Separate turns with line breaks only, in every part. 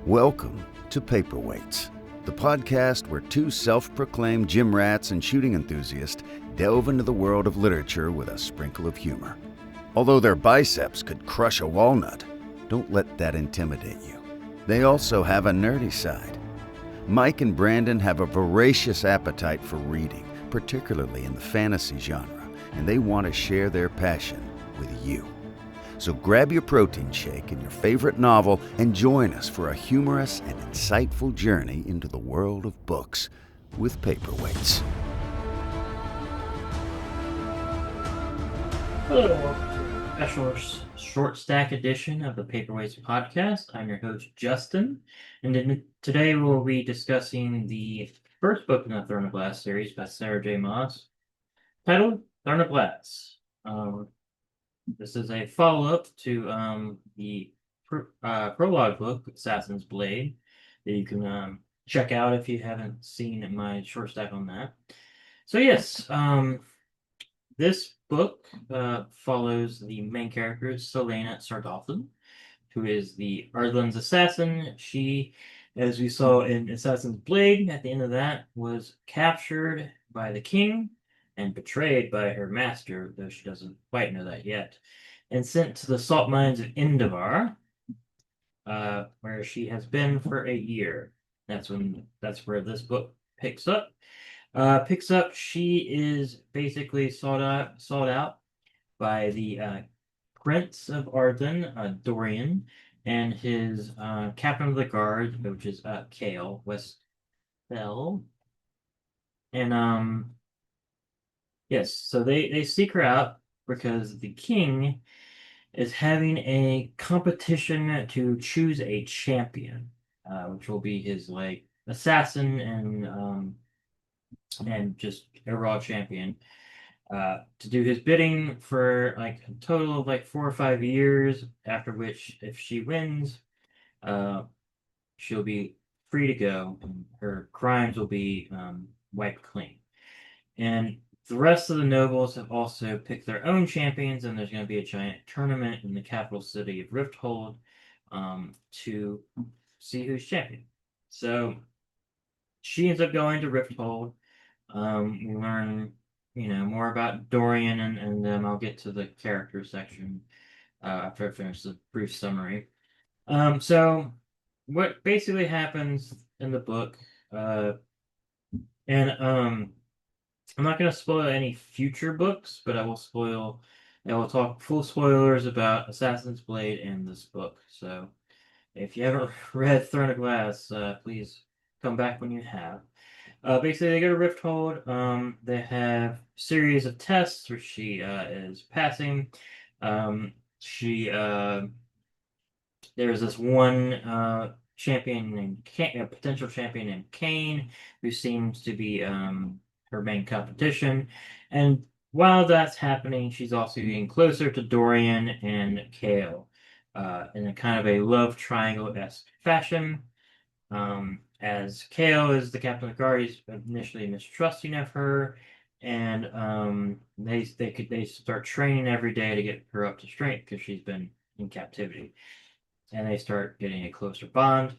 Welcome to Paperweights, the podcast where two self-proclaimed gym rats and shooting enthusiasts delve into the world of literature with a sprinkle of humor. Although their biceps could crush a walnut, don't let that intimidate you. They also have a nerdy side. Mike and Brandon have a voracious appetite for reading, particularly in the fantasy genre, and they want to share their passion with you. So grab your protein shake and your favorite novel and join us for a humorous and insightful journey into the world of books with Paperweights.
Hello, welcome to a special short stack edition of the Paperweights podcast. I'm your host, Justin, and today we'll be discussing the first book in the Throne of Glass series by Sarah J. Maas, titled Throne of Glass. This is a follow-up to the prologue book, Assassin's Blade, that you can check out if you haven't seen my short stack on that. So yes, this book follows the main character, Selena Sargothan, who is the Ardlan's assassin. She, as we saw in Assassin's Blade, at the end of that, was captured by the king and betrayed by her master, though she doesn't quite know that yet, and sent to the salt mines of Indavar, where she has been for a year. That's where this book picks up. She is basically sought out by the Prince of Arden, Dorian, and his captain of the guard, which is Kale Westfell. And yes, so they seek her out because the king is having a competition to choose a champion, which will be his like assassin and just a raw champion, to do his bidding for like a total of like 4 or 5 years, after which if she wins, she'll be free to go and her crimes will be wiped clean. And the rest of the nobles have also picked their own champions, and there's going to be a giant tournament in the capital city of Rifthold to see who's champion. So she ends up going to Rifthold. We learn, more about Dorian, and then I'll get to the character section after I finish the brief summary. So what basically happens in the book, and I'm not going to spoil any future books, but I will talk full spoilers about Assassin's Blade and this book. So if you haven't read Throne of Glass, please come back when you have. Basically, they go to Rifthold. They have a series of tests where she is passing. She There's this one champion named a potential champion named Kane, who seems to be her main competition. And while that's happening, she's also getting closer to Dorian and Kale in a kind of a love triangle-esque fashion. As Kale is the captain of the guard, he's initially mistrusting of her, and they start training every day to get her up to strength because she's been in captivity, and they start getting a closer bond.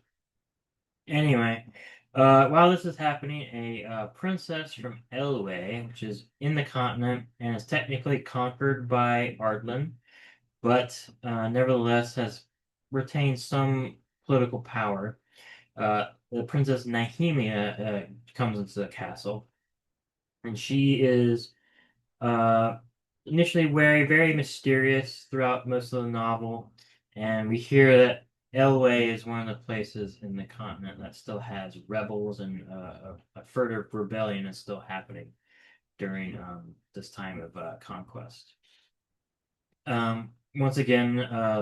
Anyway, while this is happening, a princess from Elway, which is in the continent and is technically conquered by Ardlan, but nevertheless has retained some political power. The Princess Nahemia comes into the castle, and she is initially very mysterious throughout most of the novel, and we hear that Elway is one of the places in the continent that still has rebels, and a further rebellion is still happening during this time of conquest. Once again,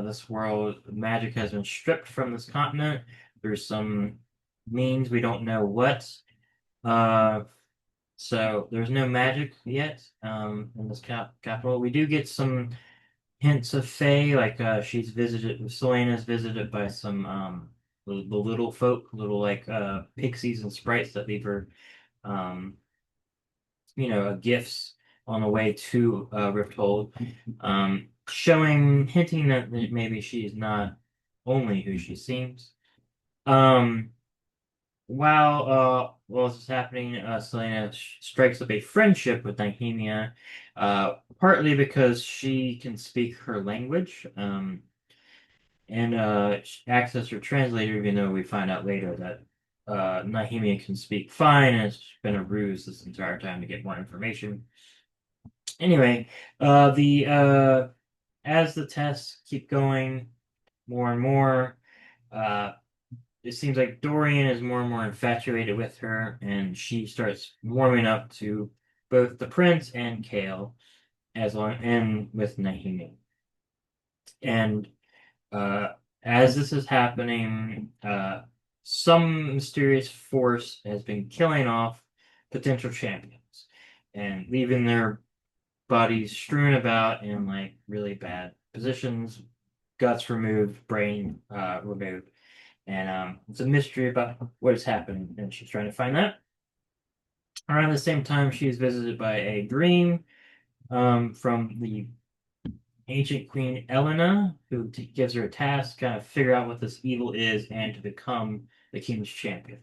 this world magic has been stripped from this continent. There's some means we don't know what. So there's no magic yet in this capital. We do get some hints of Fae, like Selena's visited by some the little folk, little like pixies and sprites that leave her gifts on the way to Rifthold, hinting that maybe she's not only who she seems. Um, while this is happening, Selena strikes up a friendship with Nehemia, partly because she can speak her language, and she acts as her translator, even though we find out later that Nehemia can speak fine, and it's been a ruse this entire time to get more information. Anyway, the as the tests keep going more and more, uh, it seems like Dorian is more and more infatuated with her, and she starts warming up to both the prince and Kale, as long and with Nahimi. And uh, as this is happening, some mysterious force has been killing off potential champions and leaving their bodies strewn about in like really bad positions, guts removed, brain removed. And it's a mystery about what is happening, and she's trying to find that. Around the same time, she is visited by a dream from the ancient Queen Elena, who gives her a task to kind of figure out what this evil is and to become the king's champion.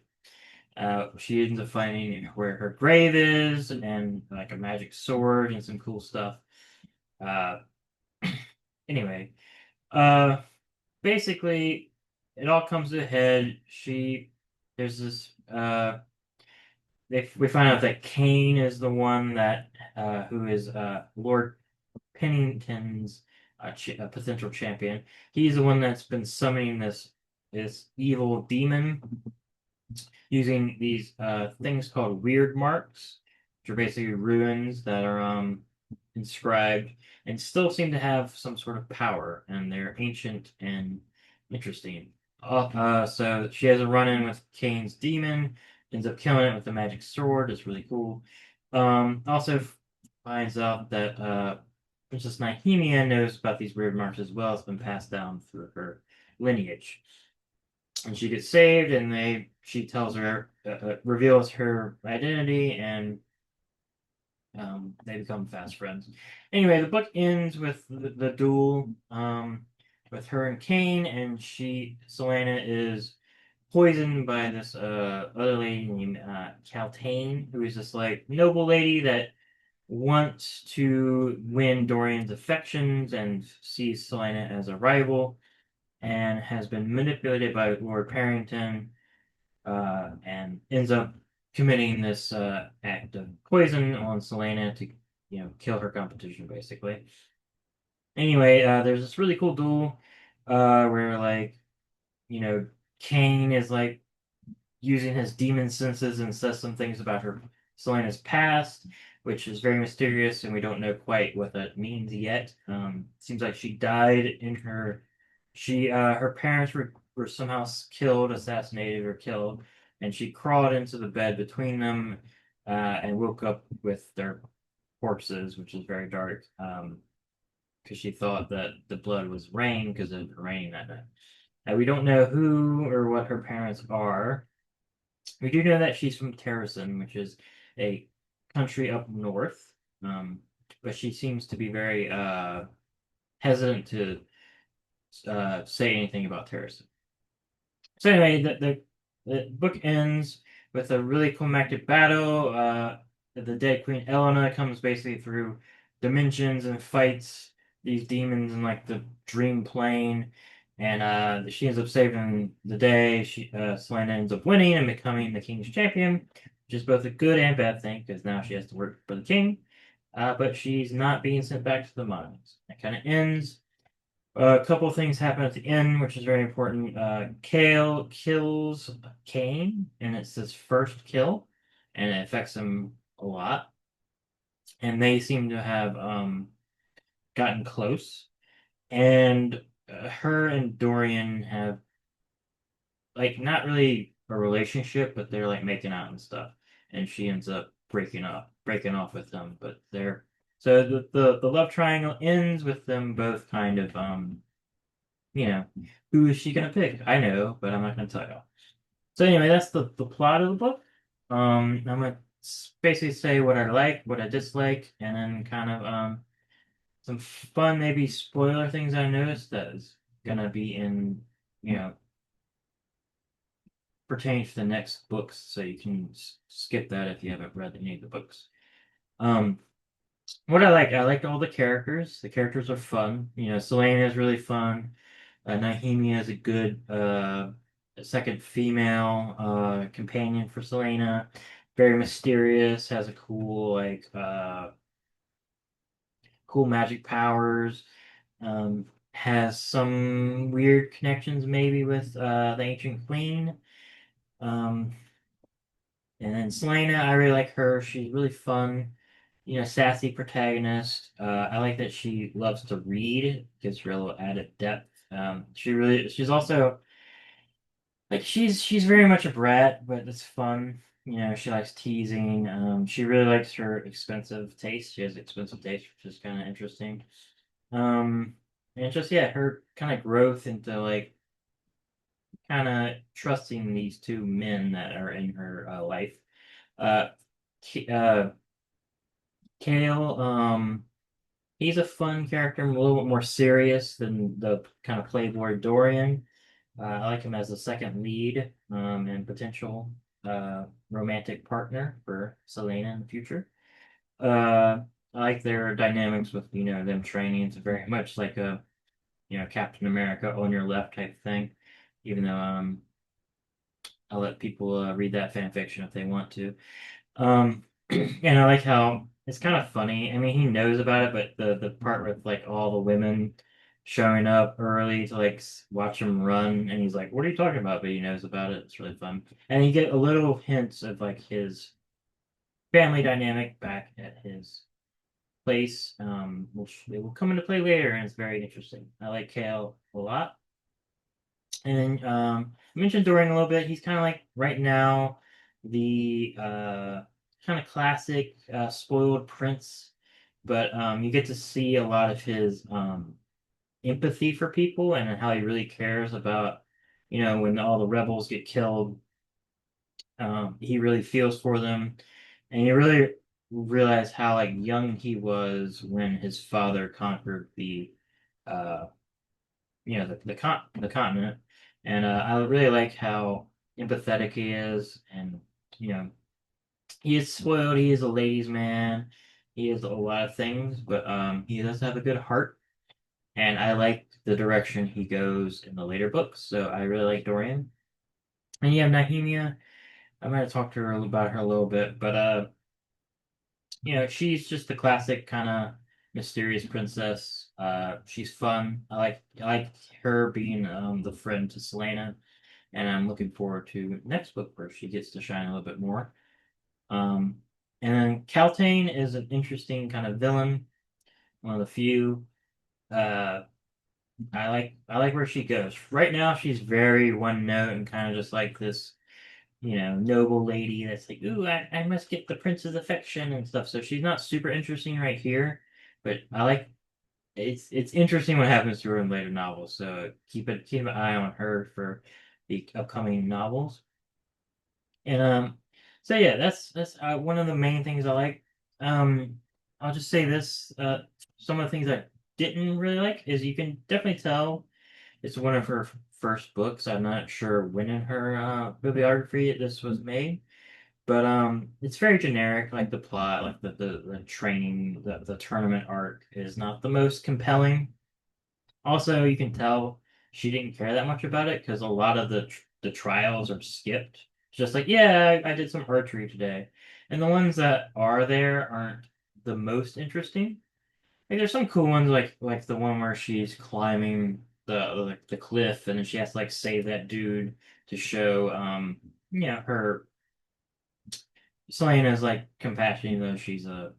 She ends up finding where her grave is and like a magic sword and some cool stuff. Uh, anyway, uh, basically, it all comes to a head. There's this, we find out that Kane is the one that, who is Lord Pennington's potential champion. He's the one that's been summoning this evil demon using these things called weird marks, which are basically ruins that are inscribed and still seem to have some sort of power, and they're ancient and interesting. So she has a run-in with Kane's demon, ends up killing it with the magic sword. It's really cool. Also finds out that Princess Nihemia knows about these weird marks as well. It's been passed down through her lineage, and she gets saved, and she tells her reveals her identity, and they become fast friends. Anyway, the book ends with the duel with her and Kane, and Selena is poisoned by this other lady named Caltaine, who is this like noble lady that wants to win Dorian's affections and sees Selena as a rival, and has been manipulated by Lord Parrington, and ends up committing this act of poison on Selena to, kill her competition, basically. Anyway, there's this really cool duel where, like, you know, Kane is like using his demon senses and says some things about her Selena's past, which is very mysterious, and we don't know quite what that means yet. Seems like she died in her parents were somehow killed, assassinated, or killed, and she crawled into the bed between them and woke up with their corpses, which is very dark. Because she thought that the blood was rain because it was raining that night. We don't know who or what her parents are. We do know that she's from Terrason, which is a country up north, but she seems to be very hesitant to say anything about Terrason. So anyway, the book ends with a really climactic battle. The dead Queen Elena comes basically through dimensions and fights these demons in like the dream plane, and she ends up saving the day. Selena ends up winning and becoming the king's champion, which is both a good and bad thing because now she has to work for the king. But she's not being sent back to the mines. It kind of ends. A couple of things happen at the end, which is very important. Kale kills Kane, and it's his first kill, and it affects him a lot. And they seem to have gotten close. And her and Dorian have like not really a relationship, but they're like making out and stuff. And she ends up breaking off with them. But they're so the love triangle ends with them both kind of you know, who is she gonna pick? I know, but I'm not gonna tell you. So anyway, that's the plot of the book. I'm gonna basically say what I like, what I dislike, and then kind of some fun, maybe spoiler things I noticed that is gonna be in, you know, pertains to the next books, so you can skip that if you haven't read any of the books. Um, what I liked all the characters. The characters are fun. Selena is really fun. Nahimia is a good second female companion for Selena. Very mysterious, has a cool magic powers. Has some weird connections maybe with the Ancient Queen. Um, and then Selena, I really like her. She's really fun, sassy protagonist. I like that she loves to read, gives her a little added depth. She's also like she's very much a brat, but it's fun. She likes teasing. She really likes her expensive taste. She has expensive taste, which is kind of interesting. Um, and just yeah, her kind of growth into like kind of trusting these two men that are in her life. Uh, uh, Kale, he's a fun character, a little bit more serious than the kind of playboy Dorian. I like him as the second lead, and potential romantic partner for Selena in the future. I like their dynamics with, them training. It's very much like a, Captain America on your left type thing, even though I'll let people read that fan fiction if they want to. And I like how it's kind of funny. I mean, he knows about it, but the part with like all the women showing up early to like watch him run, and he's like, "What are you talking about?" But he knows about it. It's really fun, and you get a little hints of like his family dynamic back at his place, which they will come into play later, and it's very interesting. I like Kale a lot. And I mentioned Dorian a little bit. He's kind of like right now the kind of classic spoiled prince, but you get to see a lot of his empathy for people and how he really cares about, when all the rebels get killed. He really feels for them, and you really realize how like young he was when his father conquered uh, the continent. And I really like how empathetic he is, and you know, he is spoiled. He is a ladies' man. He is a lot of things, but he does have a good heart, and I like the direction he goes in the later books. So I really like Dorian. And you have Nahimia. I might have talked to her about her a little bit, but she's just the classic kind of mysterious princess. She's fun. I like her being the friend to Selena, and I'm looking forward to next book where she gets to shine a little bit more. Um, and then Caltaine is an interesting kind of villain, one of the few. Uh, I like where she goes. Right now, she's very one note and kind of just like this, noble lady that's like, ooh, I must get the prince's affection and stuff. So she's not super interesting right here, but I like it's interesting what happens to her in later novels. So keep an eye on her for the upcoming novels. And so yeah, that's one of the main things I like. Um, I'll just say this: some of the things I didn't really like is you can definitely tell it's one of her first books. I'm not sure when in her bibliography this was made, but it's very generic. Like the plot, like the training, the tournament arc is not the most compelling. Also, you can tell she didn't care that much about it because a lot of the trials are skipped. Just like, yeah, I did some archery today, and the ones that are there aren't the most interesting. Like there's some cool ones like the one where she's climbing the cliff and then she has to like save that dude to show her Selena's like compassion even though she's a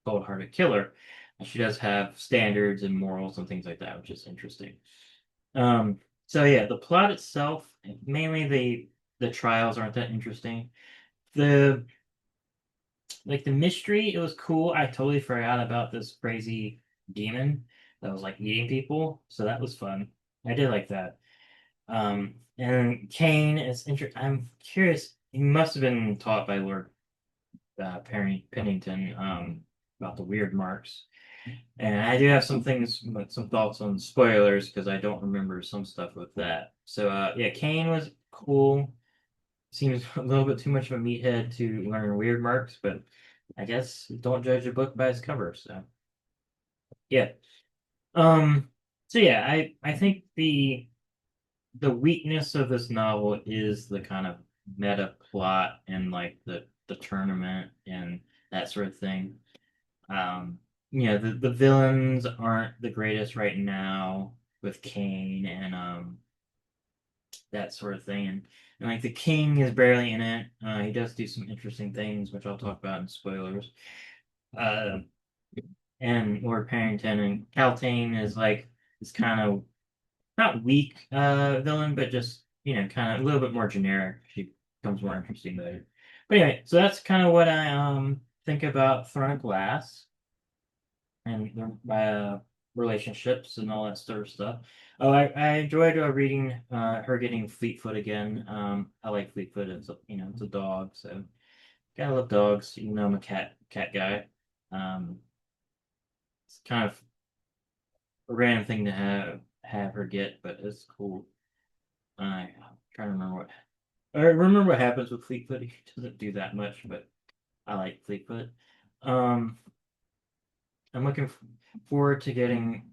cold-hearted killer. And she does have standards and morals and things like that, which is interesting. So yeah, the plot itself, mainly the trials aren't that interesting. The the mystery, it was cool. I totally forgot about this crazy demon that was like eating people, so that was fun. I did like that. And Kane is I'm curious. He must have been taught by Lord Pennington about the weird marks. And I do have some thoughts on spoilers because I don't remember some stuff with that. So yeah, Kane was cool. Seems a little bit too much of a meathead to learn weird marks, but I guess don't judge a book by its cover. So yeah. Um. So yeah, I think the weakness of this novel is the kind of meta plot and like the tournament and that sort of thing. Um, the villains aren't the greatest right now with Kane and that sort of thing. And like the king is barely in it. He does do some interesting things, which I'll talk about in spoilers. Uh, and Lord Parrington and Caltaine is kind of not weak villain, but just kind of a little bit more generic. She becomes more interesting later. But anyway, so that's kind of what I think about Throne of Glass and relationships and all that sort of stuff. Oh, I enjoyed reading her getting Fleetfoot again. I like Fleetfoot. It's a dog, so gotta love dogs. Even though I'm a cat guy. Um, it's kind of a random thing to have her get, but it's cool. I'm trying to remember I remember what happens with Fleetfoot. He doesn't do that much, but I like Fleetfoot. Um, I'm looking forward to getting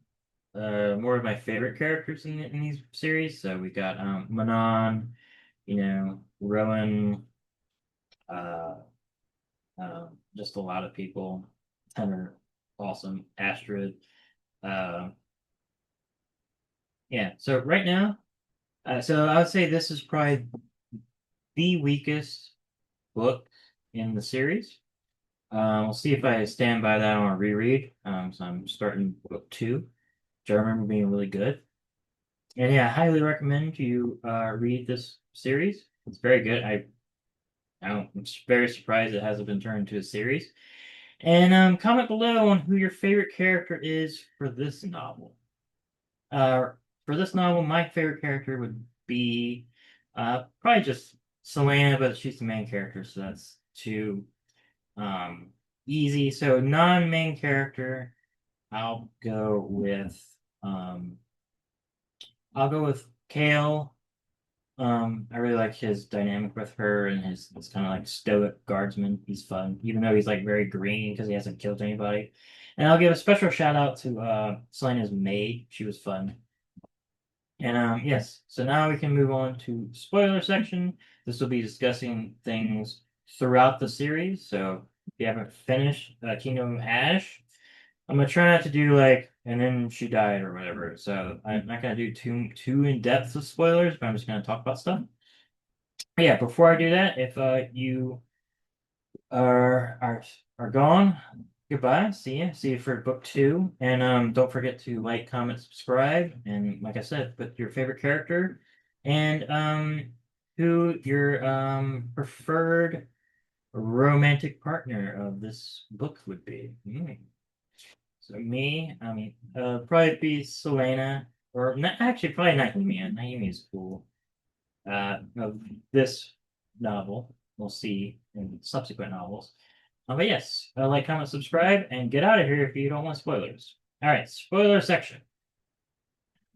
more of my favorite characters in these series. So we got Manon, Rowan, uh, just a lot of people. Tenor, awesome. Astrid. Uh, yeah. So right now, so I would say this is probably the weakest book in the series. We'll see if I stand by that on a reread. So I'm starting book two, which I remember being really good. And yeah, I highly recommend you read this series. It's very good. I'm very surprised it hasn't been turned into a series. And comment below on who your favorite character is for this novel. Uh, for this novel, my favorite character would be probably just Selena, but she's the main character, so that's too easy. So non-main character, I'll go with um, I'll go with Kale. I really like his dynamic with her and his kind of like stoic guardsman. He's fun, even though he's like very green because he hasn't killed anybody. And I'll give a special shout out to Selena's maid. She was fun. And yes, so now we can move on to spoiler section. This will be discussing things throughout the series. So if you haven't finished Kingdom of Ash, I'm gonna try not to do like, and then she died or whatever. So I'm not gonna do too in depth of spoilers, but I'm just gonna talk about stuff. But yeah, before I do that, if you are gone, goodbye. See you for book two, and don't forget to like, comment, subscribe, and like I said, put your favorite character and who your preferred romantic partner of this book would be. So me, I mean, probably be Selena, or not, actually probably Naomi. Naomi is cool. Of this novel, we'll see in subsequent novels. But yes, like, comment, subscribe, and get out of here if you don't want spoilers. All right, spoiler section.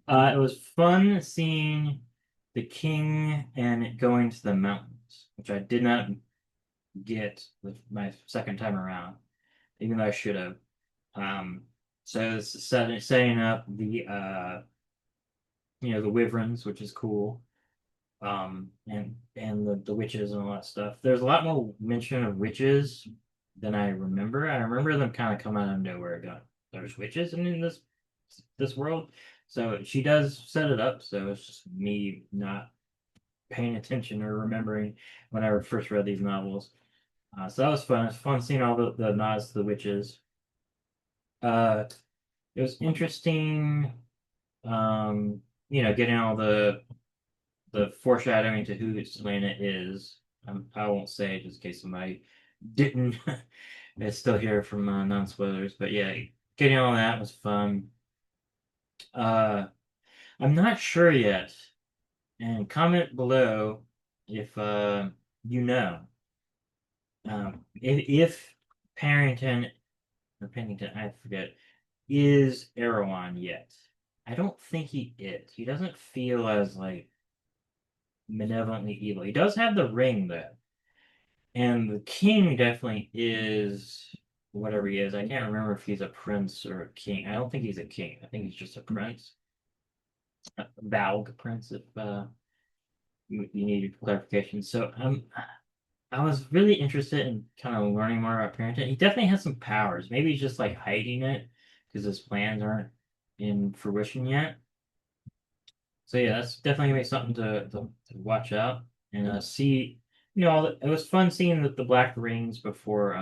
It was fun seeing the king and it going to the mountains, which I did not get with my second time around, even though I should have. Um, so it's setting up the wyverns, which is cool. And the witches and all that stuff. There's a lot more mention of witches than I remember. I remember them kind of come out of nowhere. Going, there's witches in this world, so she does set it up. So it's just me not paying attention or remembering when I first read these novels. So that was fun. It was fun seeing all the nods to the witches. Uh, it was interesting. Getting all the foreshadowing to who Selena is. I won't say it just in case somebody didn't is still here from non-spoilers. But yeah, getting all that was fun. Uh, I'm not sure yet. And comment below if you know. If Parrington or Pennington, I forget, is Erewhon yet. I don't think he is. He doesn't feel as like benevolently evil. He does have the ring though, and the king definitely is whatever he is. I can't remember if he's a prince or a king. I don't think he's a king. I think he's just a prince, a Valg prince. If you need clarification. So I was really interested in kind of learning more about Parenthood. He definitely has some powers. Maybe he's just like hiding it because his plans aren't in fruition yet. So yeah, that's definitely gonna be something to watch out and see. It was fun seeing the black rings before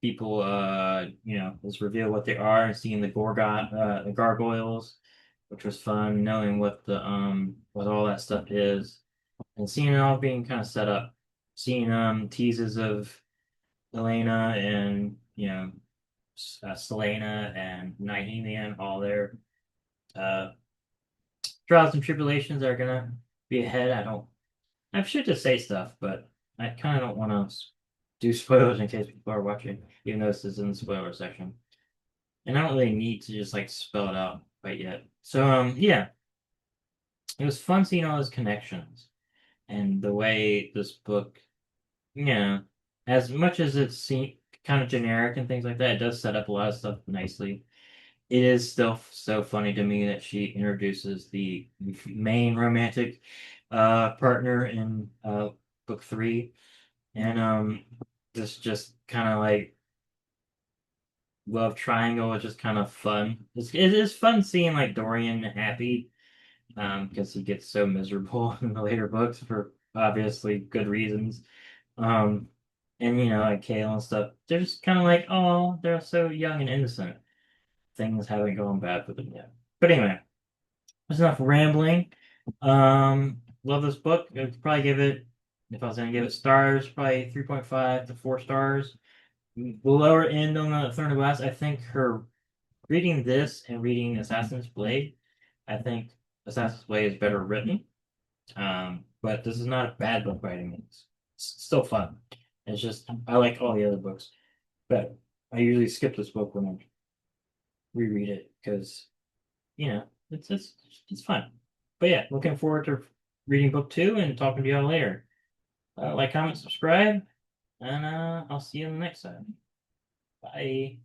people let's reveal what they are and seeing the gargoyles, which was fun, knowing what all that stuff is and seeing it all being kind of set up. Seeing teases of Elena and Selena and Nihemian, all their uh trials and tribulations that are gonna be ahead. I should just say stuff, but I kind of don't want to do spoilers in case people are watching, even though this is in the spoiler section. And I don't really need to just like spell it out quite yet. So yeah, it was fun seeing all those connections and the way this book, yeah, as much as it's kind of generic and things like that, it does set up a lot of stuff nicely. It is still so funny to me that she introduces the main romantic partner in book three, and this just kind of like love triangle is just kind of fun. It is fun seeing like Dorian happy, because he gets so miserable in the later books for obviously good reasons. Um, and like Kale and stuff, they're just kind of like, oh, they're so young and innocent. Things haven't gone bad for them yet. But anyway, that's enough rambling. Love this book. I'd probably give it, if I was gonna give it stars, probably 3.5 to 4 stars. The lower end on the Throne of Glass, I think her reading this and reading Assassin's Blade, I think Assassin's Blade is better written. But this is not a bad book by any means. It's still fun. It's just I like all the other books, but I usually skip this book when I reread it because it's fun. But yeah, looking forward to reading book two and talking to y'all later. Like, comment, subscribe, and I'll see you in the next time. Bye.